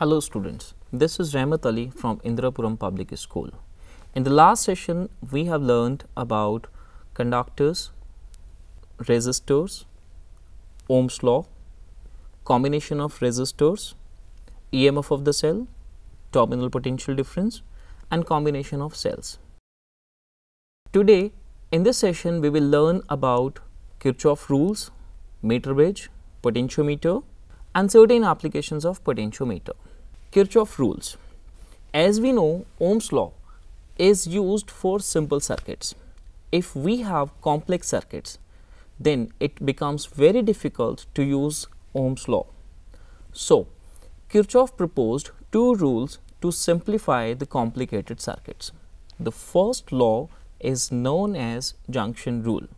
Hello students, this is Rahmat Ali from Indrapuram Public School. In the last session, we have learned about conductors, resistors, Ohm's law, combination of resistors, EMF of the cell, terminal potential difference and combination of cells. Today, in this session, we will learn about Kirchhof rules, meter bridge, potentiometer and certain applications of potentiometer. Kirchhof rules. As we know, Ohm's law is used for simple circuits. If we have complex circuits, then it becomes very difficult to use Ohm's law. So, Kirchhoff proposed two rules to simplify the complicated circuits. The first law is known as junction rule.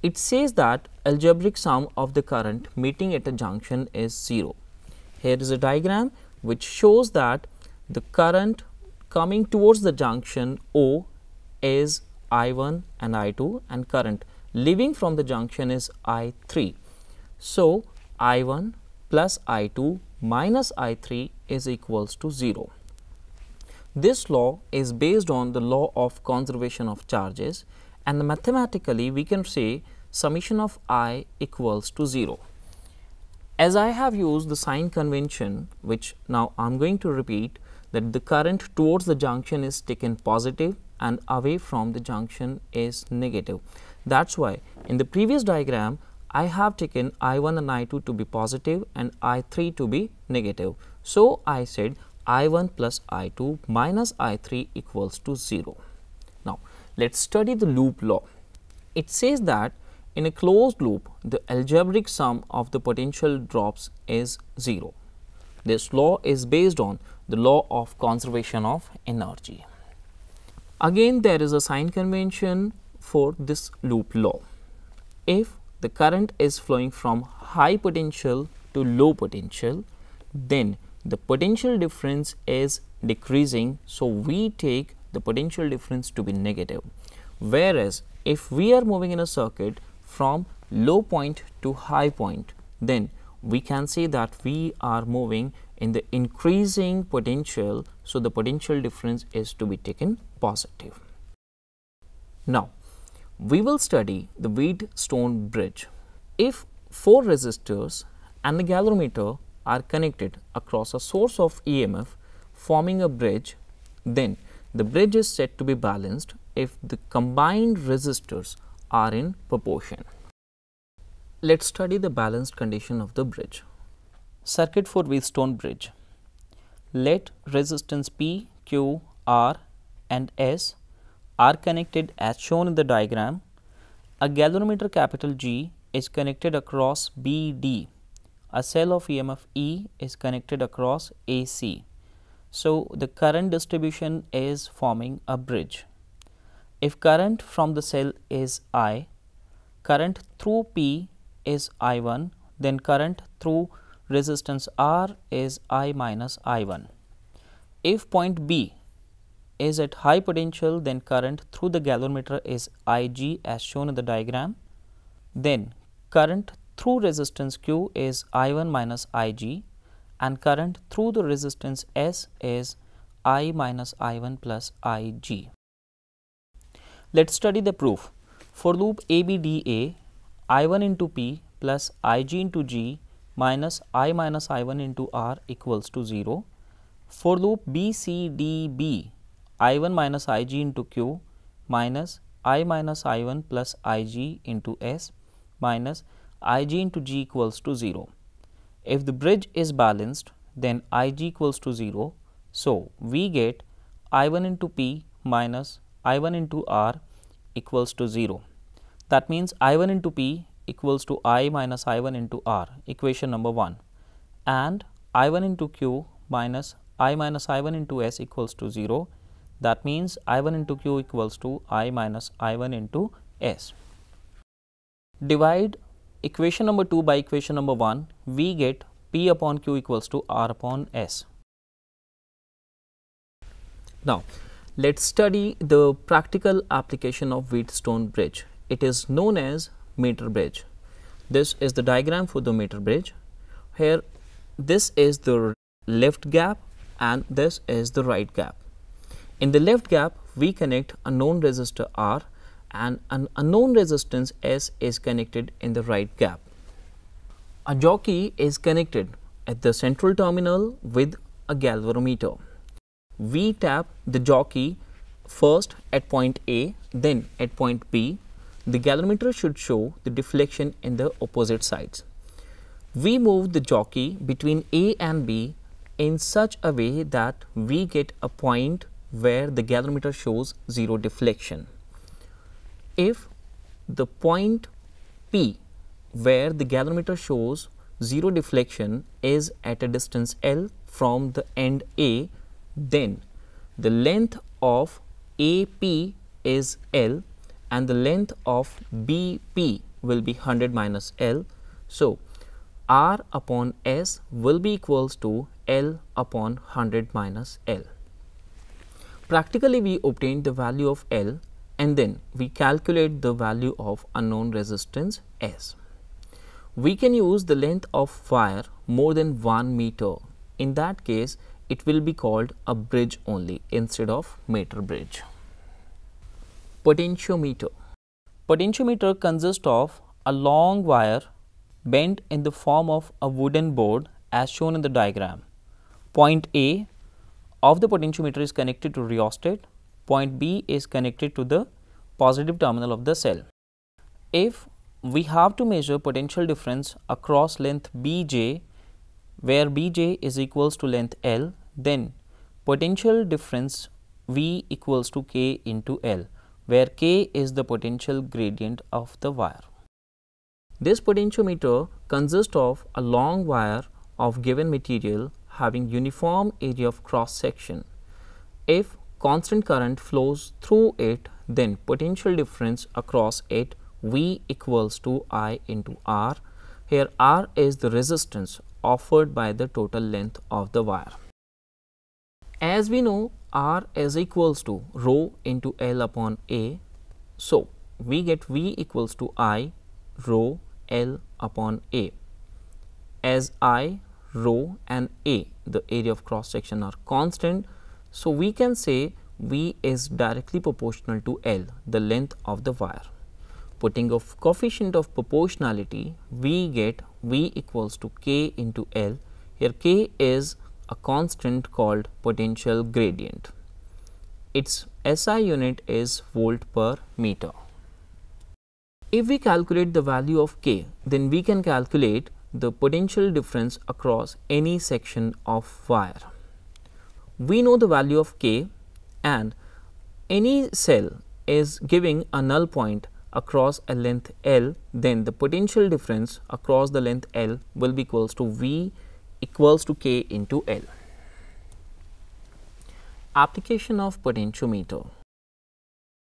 It says that algebraic sum of the current meeting at a junction is 0. Here is a diagram which shows that the current coming towards the junction O is I1 and I2 and current leaving from the junction is I3. So, I1 plus I2 minus I3 is equals to 0. This law is based on the law of conservation of charges and mathematically we can say summation of I equals to 0. As I have used the sign convention, which now I am going to repeat, that the current towards the junction is taken positive and away from the junction is negative. That is why in the previous diagram I have taken I1 and I2 to be positive and I3 to be negative. So, I said I1 plus I2 minus I3 equals to 0. Now, let us study the loop law. It says that in a closed loop, the algebraic sum of the potential drops is 0. This law is based on the law of conservation of energy. Again, there is a sign convention for this loop law. If the current is flowing from high potential to low potential, then the potential difference is decreasing. So, we take the potential difference to be negative. Whereas, if we are moving in a circuit from low point to high point, then we can say that we are moving in the increasing potential. So, the potential difference is to be taken positive. Now, we will study the Wheatstone bridge. If 4 resistors and the galvanometer are connected across a source of EMF forming a bridge, then the bridge is said to be balanced if the combined resistors are in proportion. Let us study the balanced condition of the bridge. Circuit for Wheatstone bridge. Let resistance P, Q, R and S are connected as shown in the diagram. A galvanometer capital G is connected across BD. A cell of EMF E is connected across AC. So, the current distribution is forming a bridge. If current from the cell is I, current through P is I1, then current through resistance R is I minus I1. If point B is at high potential, then current through the galvanometer is Ig as shown in the diagram. Then current through resistance Q is I1 minus Ig and current through the resistance S is I minus I1 plus Ig. Let us study the proof. For loop ABDA, I1 into P plus Ig into G minus I minus I1 into R equals to 0. For loop BCDB, I1 minus Ig into Q minus I minus I1 plus Ig into S minus Ig into G equals to 0. If the bridge is balanced, then Ig equals to 0. So, we get I1 into P minus I1 into R equals to 0. That means I1 into P equals to I minus I1 into R, equation number 1, and I1 into Q minus I minus I1 into S equals to 0. That means I1 into Q equals to I minus I1 into S. Divide equation number 2 by equation number 1, we get P upon Q equals to R upon S. Now, let us study the practical application of Wheatstone bridge. It is known as meter bridge. This is the diagram for the meter bridge. Here, this is the left gap and this is the right gap. In the left gap, we connect a known resistor R and an unknown resistance S is connected in the right gap. A jockey is connected at the central terminal with a galvanometer. We tap the jockey first at point A, then at point B. The galvanometer should show the deflection in the opposite sides. We move the jockey between A and B in such a way that we get a point where the galvanometer shows zero deflection. If the point P where the galvanometer shows zero deflection is at a distance L from the end A, then the length of AP is L and the length of BP will be 100 minus L. So, R upon S will be equals to L upon 100 minus L. Practically, we obtained the value of L and then we calculate the value of unknown resistance S. We can use the length of wire more than 1 meter. In that case, it will be called a bridge only instead of meter bridge. Potentiometer. Potentiometer consists of a long wire bent in the form of a wooden board as shown in the diagram. Point A of the potentiometer is connected to rheostat. Point B is connected to the positive terminal of the cell. If we have to measure potential difference across length Bj, where Bj is equals to length L, then potential difference V equals to K into L, where K is the potential gradient of the wire. This potentiometer consists of a long wire of given material having uniform area of cross section. If constant current flows through it, then potential difference across it V equals to I into R. Here R is the resistance offered by the total length of the wire. As we know, R is equals to rho into L upon A. So, we get V equals to I rho L upon A. As I, rho and A, the area of cross section, are constant, so we can say V is directly proportional to L, the length of the wire. Putting a coefficient of proportionality, we get V equals to K into L. Here K is a constant called potential gradient. Its SI unit is volt per meter. If we calculate the value of K, then we can calculate the potential difference across any section of wire. We know the value of K and any cell is giving a null point across a length L, then the potential difference across the length L will be equals to V equals to K into L. Application of potentiometer.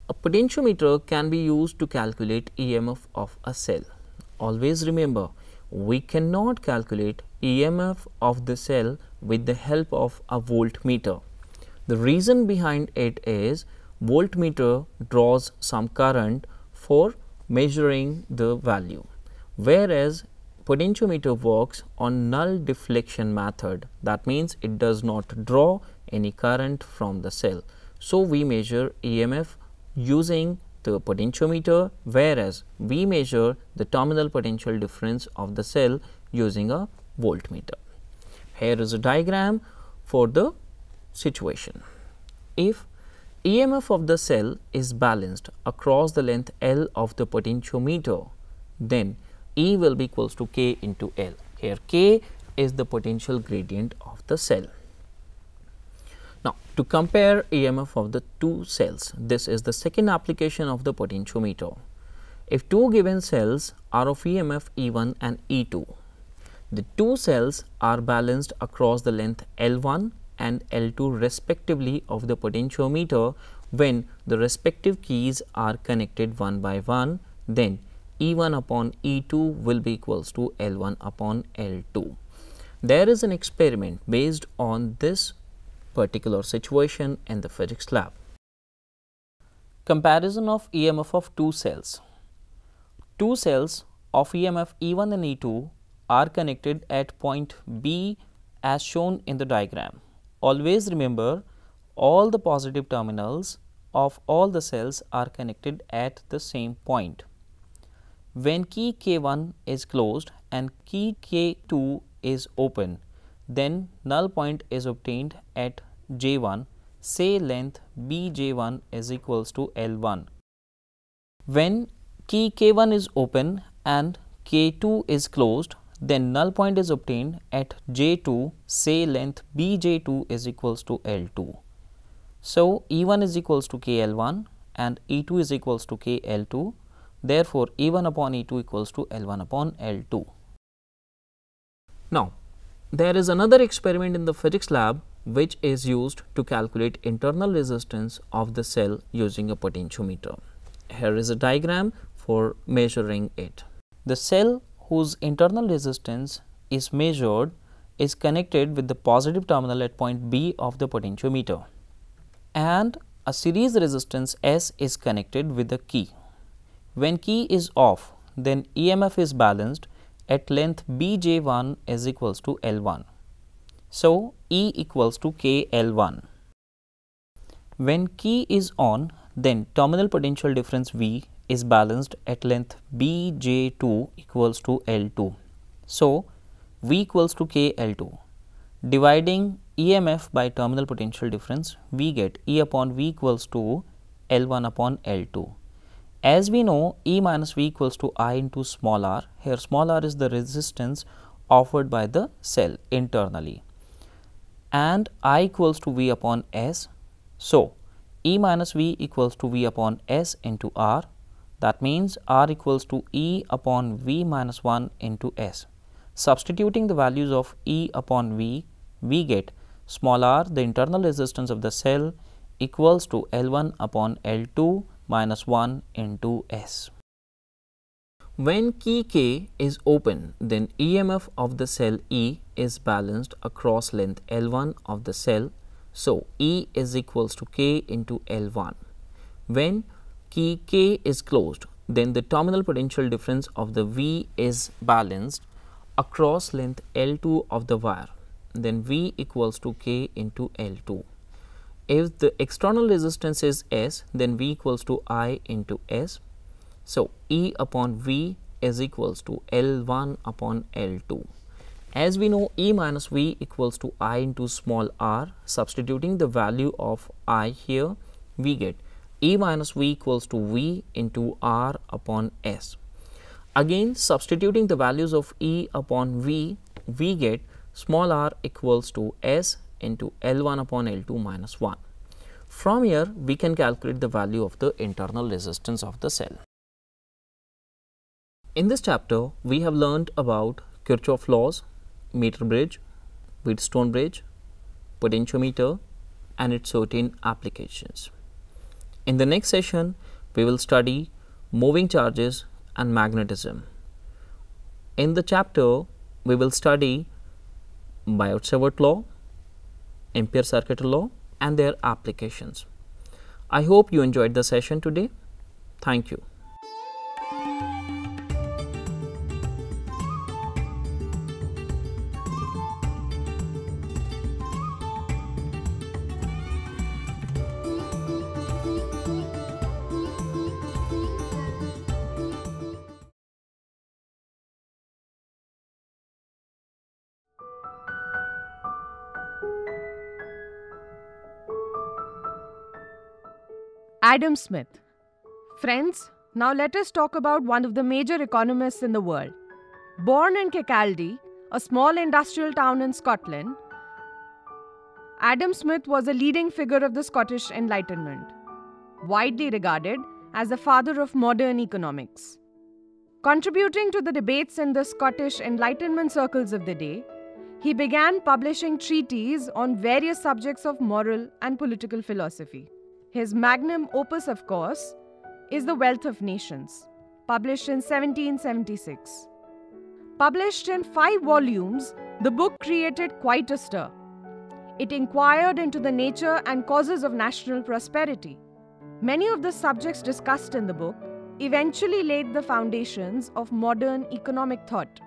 A potentiometer can be used to calculate EMF of a cell. Always remember, we cannot calculate EMF of the cell with the help of a voltmeter. The reason behind it is voltmeter draws some current for measuring the value, whereas potentiometer works on null deflection method. That means it does not draw any current from the cell. So, we measure EMF using the potentiometer, whereas we measure the terminal potential difference of the cell using a voltmeter. Here is a diagram for the situation. If EMF of the cell is balanced across the length L of the potentiometer, then E will be equals to K into L. Here K is the potential gradient of the cell. Now, to compare EMF of the two cells, this is the second application of the potentiometer. If two given cells are of EMF E1 and E2, the two cells are balanced across the length L1 and L2 respectively of the potentiometer when the respective keys are connected one by one, then E1 upon E2 will be equals to L1 upon L2. There is an experiment based on this particular situation in the physics lab. Comparison of EMF of two cells. Two cells of EMF E1 and E2 are connected at point B as shown in the diagram. Always remember, all the positive terminals of all the cells are connected at the same point. When key K1 is closed and key K2 is open, then null point is obtained at J1, say length Bj1 is equals to L1. When key K1 is open and K2 is closed, then null point is obtained at J2, say length Bj2 is equals to L2. So, E1 is equals to KL1 and E2 is equals to KL2. Therefore, E1 upon E2 equals to L1 upon L2. Now, there is another experiment in the physics lab which is used to calculate internal resistance of the cell using a potentiometer. Here is a diagram for measuring it. The cell whose internal resistance is measured is connected with the positive terminal at point B of the potentiometer, and a series resistance S is connected with the key. When key is off, then EMF is balanced at length Bj1 is equals to L1. So, E equals to KL1. When key is on, then terminal potential difference V is balanced at length Bj2 equals to L2. So, V equals to KL2. Dividing EMF by terminal potential difference, we get E upon V equals to L1 upon L2. As we know, E minus V equals to I into small r. Here small r is the resistance offered by the cell internally, and I equals to V upon S. So, E minus V equals to V upon S into R. That means R equals to E upon V minus 1 into S. Substituting the values of E upon V, we get small r, the internal resistance of the cell, equals to L1 upon L2 minus 1 into S. When key K is open, then EMF of the cell E is balanced across length L1 of the cell. So, E is equals to K into L1. When key K is closed, then the terminal potential difference of the V is balanced across length L2 of the wire. Then V equals to K into L2. If the external resistance is S, then V equals to I into S. So, E upon V is equals to L1 upon L2. As we know, E minus V equals to I into small r. Substituting the value of I here, we get E minus V equals to V into R upon S. Again, substituting the values of E upon V, we get small r equals to S into L1 upon L2 minus 1. From here, we can calculate the value of the internal resistance of the cell. In this chapter, we have learned about Kirchhof laws, meter bridge, Wheatstone bridge, potentiometer and its certain applications. In the next session, we will study moving charges and magnetism. In the chapter, we will study Biot-Savart law, Ampere-Circuit law and their applications. I hope you enjoyed the session today. Thank you. Adam Smith. Friends, now let us talk about one of the major economists in the world. Born in Kirkcaldy, a small industrial town in Scotland, Adam Smith was a leading figure of the Scottish Enlightenment, widely regarded as the father of modern economics. Contributing to the debates in the Scottish Enlightenment circles of the day, he began publishing treatises on various subjects of moral and political philosophy. His magnum opus, of course, is The Wealth of Nations, published in 1776. Published in 5 volumes, the book created quite a stir. It inquired into the nature and causes of national prosperity. Many of the subjects discussed in the book eventually laid the foundations of modern economic thought.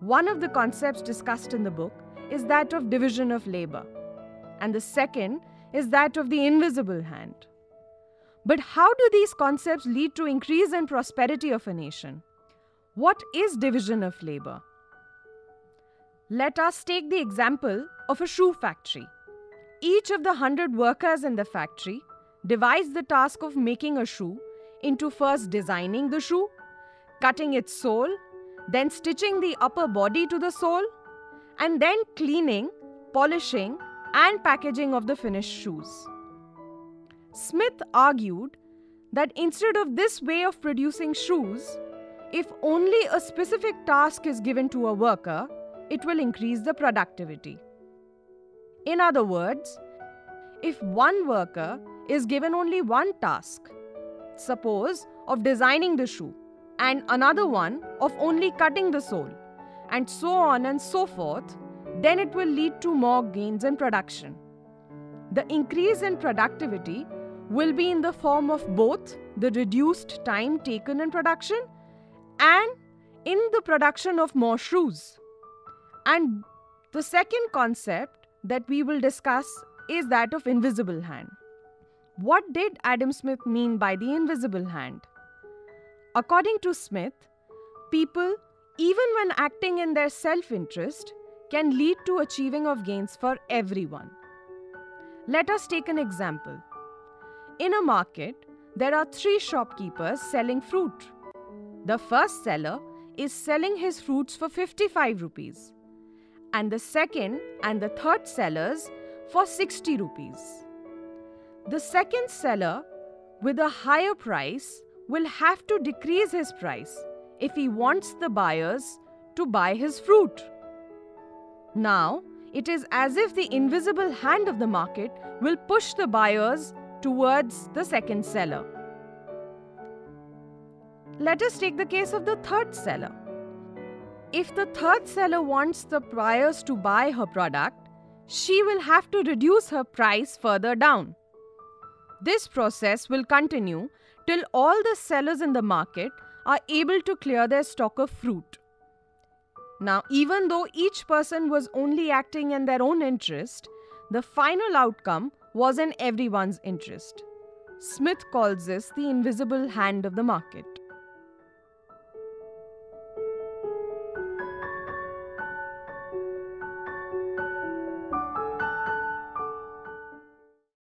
One of the concepts discussed in the book is that of division of labor, and the second is that of the invisible hand. But how do these concepts lead to increase and prosperity of a nation? What is division of labor? Let us take the example of a shoe factory. Each of the 100 workers in the factory divides the task of making a shoe into first designing the shoe, cutting its sole, then stitching the upper body to the sole, and then cleaning, polishing, and packaging of the finished shoes. Smith argued that instead of this way of producing shoes, if only a specific task is given to a worker, it will increase the productivity. In other words, if one worker is given only one task, suppose of designing the shoe, and another one of only cutting the sole, and so on and so forth, then it will lead to more gains in production. The increase in productivity will be in the form of both the reduced time taken in production and in the production of more shoes. And the second concept that we will discuss is that of invisible hand. What did Adam Smith mean by the invisible hand? According to Smith, people, even when acting in their self-interest, can lead to achieving of gains for everyone. Let us take an example. In a market, there are 3 shopkeepers selling fruit. The first seller is selling his fruits for 55 rupees, and the second and the third sellers for 60 rupees. The second seller with a higher price will have to decrease his price if he wants the buyers to buy his fruit. Now, it is as if the invisible hand of the market will push the buyers towards the second seller. Let us take the case of the third seller. If the third seller wants the buyers to buy her product, she will have to reduce her price further down. This process will continue till all the sellers in the market are able to clear their stock of fruit. Now, even though each person was only acting in their own interest, the final outcome was in everyone's interest. Smith calls this the invisible hand of the market.